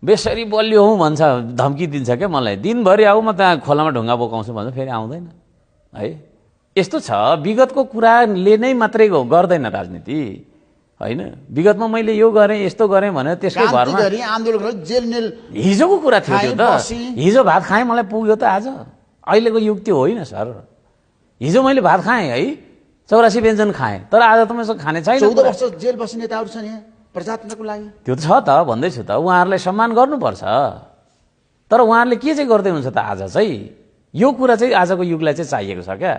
बेसरी बलियो हुँ भन्छ, धम्की दिन्छ क्या मलाई। दिनभरि आऊ म त्यहाँ खोलामा ढुङ्गा बोकाउँछु भन्छ, फेरि आउँदैन है। यस्तो छ, विगतको कुराले नै मात्रै गर्दैन राजनीति होइन। विगतमा मैले यो गरेँ यस्तो गरेँ भनेर त्यसको भरमा हिजोको कुरा थियो त्यो त। हिजो भात खाएँ मलाई पुग्यो त आज। अहिलेको युग त्यो होइन सर। हिजो मैले भात खाएँ है, 84 व्यञ्जन खाएँ, तर आज त मैले खाने छैन। 14 वर्ष जेल बस्ने नेताहरू छन् यहाँ प्रजातन्त्रको लागि। त्यो त छ त, भन्दैछु त, उहाँहरूलाई सम्मान गर्नुपर्छ। तर उहाँहरूले के चाहिँ गर्दै हुन्छ त आज चाहिँ? यो कुरा चाहिँ आजको युगलाई चाहिँ चाहिएको छ क्या।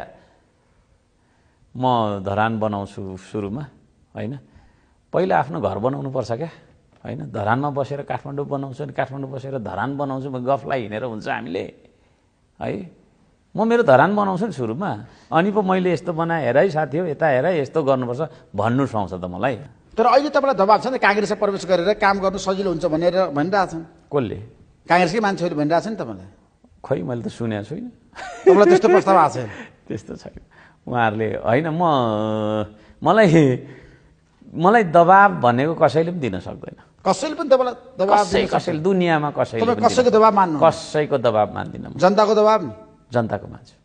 म धरान बनाउँछु सुरुमा होइन, पहिला आफ्नो घर बनाउनु पर्छ क्या होइन। धरानमा बसेर काठमाडौँ बनाउँछु अनि काठमाडौँ बसेर धरान बनाउँछु, गफलाई हिँडेर हुन्छ हामीले है। म मेरो धरान बनाउँछु नि सुरुमा, अनि पो मैले यस्तो बनाएँ हेर है साथी हो, यता हेर यस्तो गर्नुपर्छ भन्नु सुहाउँछ त मलाई। तर अहिले तपाईँलाई दबाब छ नि, काङ्ग्रेसमा प्रवेश गरेर काम गर्नु सजिलो हुन्छ भनेर भनिरहेछन्। कसले? काङ्ग्रेसकै मान्छेहरूले भनिरहेछ नि तपाईँलाई। खै मैले त सुनेको छुइनँ। तपाईँलाई त्यस्तो प्रस्ताव आएको छैन? त्यस्तो छैन। उहाँहरूले होइन, मलाई दबाब भनेको कसैले पनि दिन सक्दैन। कसैले पनि तपाईँलाई दबाब? कसैले दुनियाँमा कसैले पनि। कसैको दबाब मान्नु? कसैको दबाब मान्दिनँ। जनताको दबाब नि? जनताको मान्छु,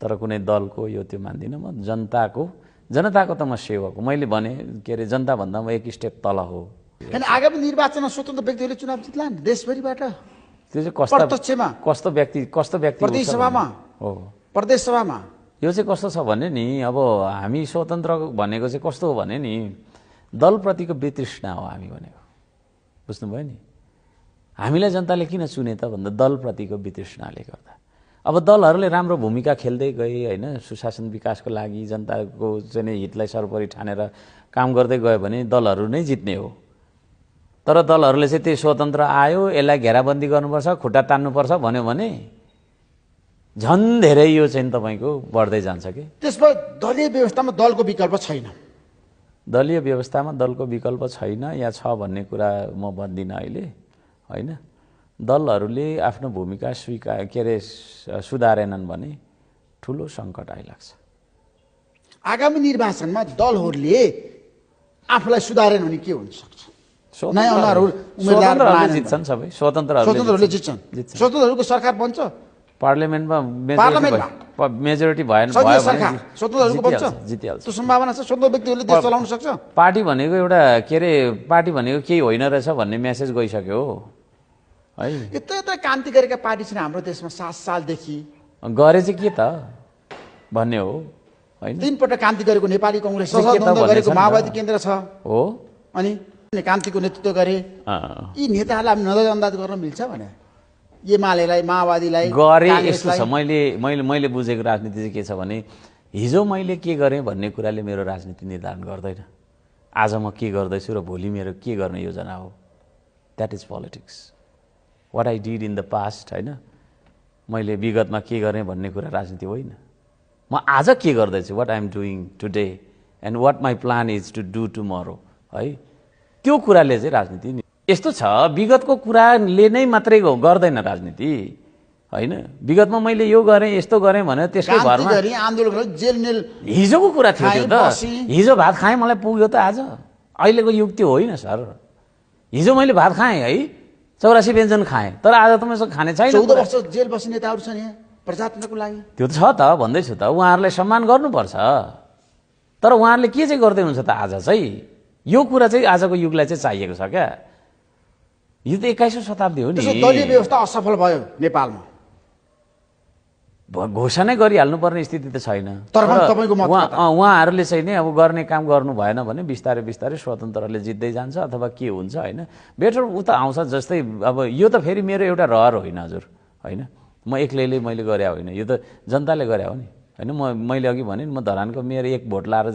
तर कुनै दलको यो त्यो मान्दिनँ म। जनताको त म सेवक हो। मैले भने के अरे, जनताभन्दा म एक स्टेप तल हो। होइन, आगामी निर्वाचनमा स्वतन्त्र व्यक्तिहरूले चुनाव जित्लान् देशभरिबाट। त्यो चाहिँ प्रत्यक्षमा कस्तो व्यक्ति प्रदेश सभामा हो, प्रदेश सभामा यो चाहिँ कस्तो छ भने नि, अब हामी स्वतन्त्र भनेको चाहिँ कस्तो हो भने नि, दलप्रतिको वितृष्णा हो हामी भनेको। बुझ्नुभयो नि? हामीलाई जनताले किन चुने त भन्दा दलप्रतिको वितृष्णाले गर्दा। अब दलहरूले राम्रो भूमिका खेल्दै गए होइन, सुशासन विकासको लागि जनताको चाहिँ हितलाई सर्वोपरि ठानेर काम गर्दै गयो भने दलहरू नै जित्ने हो। तर दलहरूले चाहिँ त्यही स्वतन्त्र आयो, यसलाई घेराबन्दी गर्नुपर्छ, खुट्टा तान्नुपर्छ भन्यो भने झन् धेरै यो चाहिँ तपाईँको बढ्दै जान्छ कि। त्यसमा दलीय व्यवस्थामा दलको विकल्प छैन। दलीय व्यवस्थामा दलको विकल्प छैन या छ भन्ने कुरा म भन्दिनँ अहिले होइन। दलहरूले आफ्नो भूमिका सुधारेनन् भने ठुलो सङ्कट आइलाग्छ। आगामी निर्वाचनमा दलहरूले आफूलाई सुधारेन भने के हुन सक्छ? स्वतन्त्रहरूले जित्छन्, सबै स्वतन्त्रहरूले जित्छन्। स्वतन्त्रहरूको सरकार बन्छ, पार्लियामेन्टमा मेजोरिटी भयो स्वतन्त्रहरूको बन्छ, जितिहाल्छ। त्यो सम्भावना छ। स्वतन्त्र व्यक्तिहरूले देश चलाउन सक्छ। पार्टी भनेको एउटा के अरे, पार्टी भनेको केही होइन रहेछ भन्ने मेसेज गइसक्यो है। यत्रो क्रान्ति गरेका पार्टी छन् हाम्रो देशमा 7 सालदेखि। गरे चाहिँ के त भन्ने हो होइन। 3 पटक क्रान्ति गरेको नेपाली कङ्ग्रेस छ, गरेको माओवादी केन्द्र छ हो, अनि क्रान्तिको नेतृत्व गरे। यी नेताहरूलाई नजरअन्दाज गर्न मिल्छ भने एमालेलाई, माओवादीलाई गरे। यस्तो छ, मैले बुझेको राजनीति चाहिँ के छ भने, हिजो मैले के गरेँ भन्ने कुराले मेरो राजनीति निर्धारण गर्दैन। आज म के गर्दैछु र भोलि मेरो के गर्ने योजना हो, that is politics. What I did in the past होइन, मैले विगतमा के गरेँ भन्ने कुरा राजनीति होइन। म आज के गर्दैछु, what I am doing today and what my plan is to do tomorrow है, त्यो कुराले चाहिँ राजनीति। यस्तो छ, विगतको कुराले नै मात्रै गर्दैन राजनीति होइन। विगतमा मैले यो गरेँ यस्तो गरेँ भनेर त्यसको भरमा हिजोको कुरा थियो त्यो त। हिजो भात खाएँ मलाई पुग्यो त आज। अहिलेको युग त्यो होइन सर। हिजो मैले भात खाएँ है, 84 व्यञ्जन खाएँ, तर आज त मैले खाने छैन। 14 वर्ष जेल बस्ने नेताहरू छन् यहाँ प्रजातन्त्रको लागि। त्यो त छ त, भन्दैछु त, उहाँहरूलाई सम्मान गर्नुपर्छ। तर उहाँहरूले के चाहिँ गर्दै हुन्छ त आज चाहिँ? यो कुरा चाहिँ आजको युगलाई चाहिँ चाहिएको छ क्या। यो त 21औं शताब्दी हो नि। दलीय व्यवस्था असफल भयो नेपालमा, घोषणा गरिहाल्नु पर्ने स्थिति त छैन। तर उहाँहरूले चाहिँ नि अब गर्ने काम गर्नु भएन भने बिस्तारै बिस्तारै स्वतन्त्रले जित्दै जान्छ अथवा के हुन्छ होइन। बेटर उता आउँछ। जस्तै अब यो त फेरि मेरो एउटा रहर होइन हजुर होइन, म एक्लैले मैले गरे होइन, यो त जनताले गरे हो नि होइन। मैले अघि भने म धरानको मेयर 1 भोट लाएर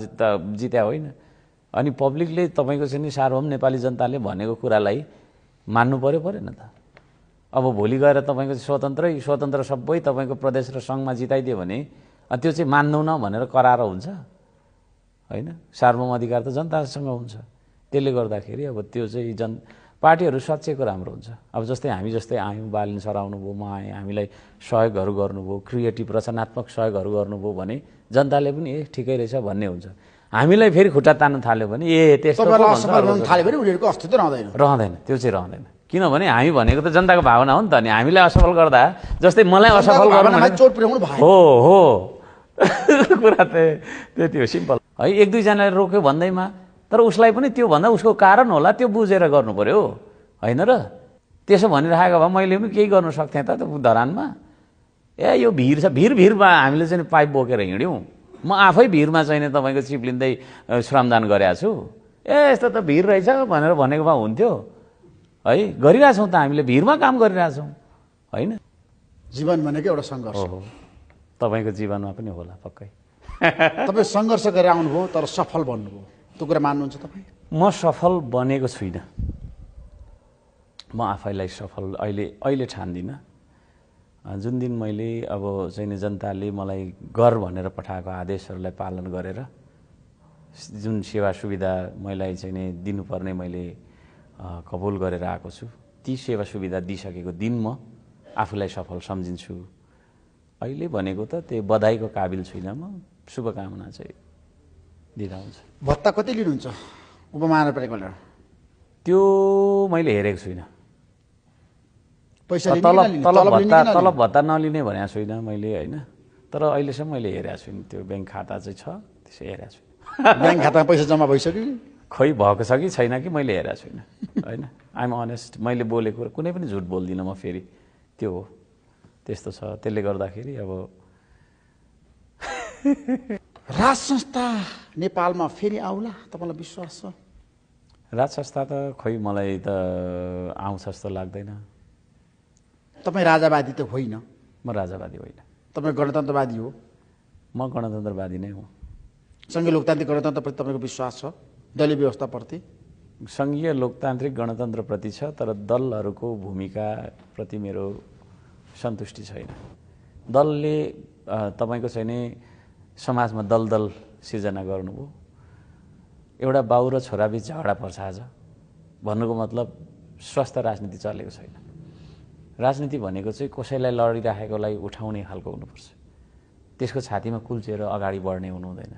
जित्या होइन। अनि पब्लिकले तपाईँको चाहिँ नि सार्वभौम नेपाली जनताले भनेको कुरालाई मान्नु परेन त। अब भोलि गएर तपाईँको स्वतन्त्र सबै तपाईँको प्रदेश र सङ्घमा जिताइदियो भने त्यो चाहिँ मान्दैनौँ भनेर करार हुन्छ होइन। सार्वभौम अधिकार त जनतासँग हुन्छ। त्यसले गर्दाखेरि अब त्यो चाहिँ पार्टीहरू सचेको राम्रो हुन्छ। अब जस्तै हामी जस्तै आयौँ, बालिन सराउनु भयो, म आएँ, हामीलाई सहयोगहरू गर्नुभयो, क्रिएटिभ रचनात्मक सहयोगहरू गर्नुभयो भने जनताले पनि ठिकै रहेछ भन्ने हुन्छ। हामीलाई फेरि खुट्टा तान्न थाल्यो भने त्यस्तो तपाईँलाई असफल बनाउन थाल्यो भने उनीहरूको अस्तित्व रहँदैन। त्यो चाहिँ रहँदैन। किनभने हामी भनेको त जनताको भावना हो नि त। अनि हामीलाई असफल गर्दा जस्तै मलाई असफल गर्नु चोट पुर्याउनु भयो। हो कुरा त्यति हो, सिम्पल है। एक दुईजनाले रोक्यो भन्दैमा, तर उसलाई पनि त्यो भन्दा उसको कारण होला, त्यो बुझेर गर्नु पर्यो होइन र? त्यसो भनिराखेको भए मैले पनि केही गर्नु सक्थेँ त धरानमा। यो भिड छ, भिरमा हामीले चाहिँ पाइप बोकेर हिँड्यौँ। म आफै भिरमा चाहिँ तपाईँको चिप लिँदै श्रमदान गरेको छु। यस्तो त भिड रहेछ भनेर भनेको भए हुन्थ्यो है। गरिरहेछौँ त हामीले, भिरमा काम गरिरहेछौँ होइन। जीवन भनेको एउटा सङ्घर्ष हो। तपाईँको जीवनमा पनि होला पक्कै। तपाईँ सङ्घर्ष गरेर आउनुभयो तर सफल बन्नुभयो, त्यो कुरा मान्नुहुन्छ तपाईँ? म सफल बनेको छुइनँ। म आफैलाई सफल अहिले ठान्दिनँ। जुन दिन मैले अब चाहिँ जनताले मलाई गर भनेर पठाएको आदेशहरूलाई पालन गरेर जुन सेवा सुविधा मलाई चाहिँ नि दिनुपर्ने मैले कबुल गरेर आएको छु, ती सेवा सुविधा दिइसकेको दिन म आफूलाई सफल सम्झिन्छु। अहिले भनेको त त्यो बधाईको काबिल छुइनँ म, शुभकामना चाहिँ दिँदा हुन्छ। भत्ता कति लिनुहुन्छ उपमहानगरपालिकाबाट? त्यो मैले हेरेको छुइनँ। पैसा तलब भत्ता नलिने भनेको छुइनँ मैले होइन। तर अहिलेसम्म मैले हेरेको छुइनँ। त्यो ब्याङ्क खाता चाहिँ छ, त्यसै हेरेको छुइनँ। ब्याङ्क खातामा पैसा जम्मा भइसक्यो? खै भएको छ कि छैन कि मैले हेरेको छुइनँ होइन। I'm honest. मैले बोलेको कुनै पनि झुट बोल्दिनँ म फेरि। त्यो हो, त्यस्तो छ। त्यसले गर्दाखेरि अब राज संस्था नेपालमा फेरि आउला तपाईँलाई विश्वास छ? राज संस्था त खै मलाई त आउँछ जस्तो लाग्दैन। तपाईँ राजावादी त होइन? म राजावादी होइन। तपाईँ गणतन्त्रवादी हो? म गणतन्त्रवादी नै हो। सङ्घीय लोकतान्त्रिक गणतन्त्रप्रति तपाईँको विश्वास छ? दलीय व्यवस्थाप्रति? सङ्घीय लोकतान्त्रिक गणतन्त्रप्रति छ, तर दलहरूको भूमिकाप्रति मेरो सन्तुष्टि छैन। दलले तपाईँको चाहिँ नि समाजमा दल सिर्जना गर्नुभयो। एउटा बाउ र छोराबीच झगडा पर्छ आज भन्नुको मतलब स्वस्थ राजनीति चलेको छैन। राजनीति भनेको चाहिँ कसैलाई लडिराखेकोलाई उठाउने खालको हुनुपर्छ। त्यसको छातीमा कुल्चेर अगाडि बढ्ने हुनु हुँदैन।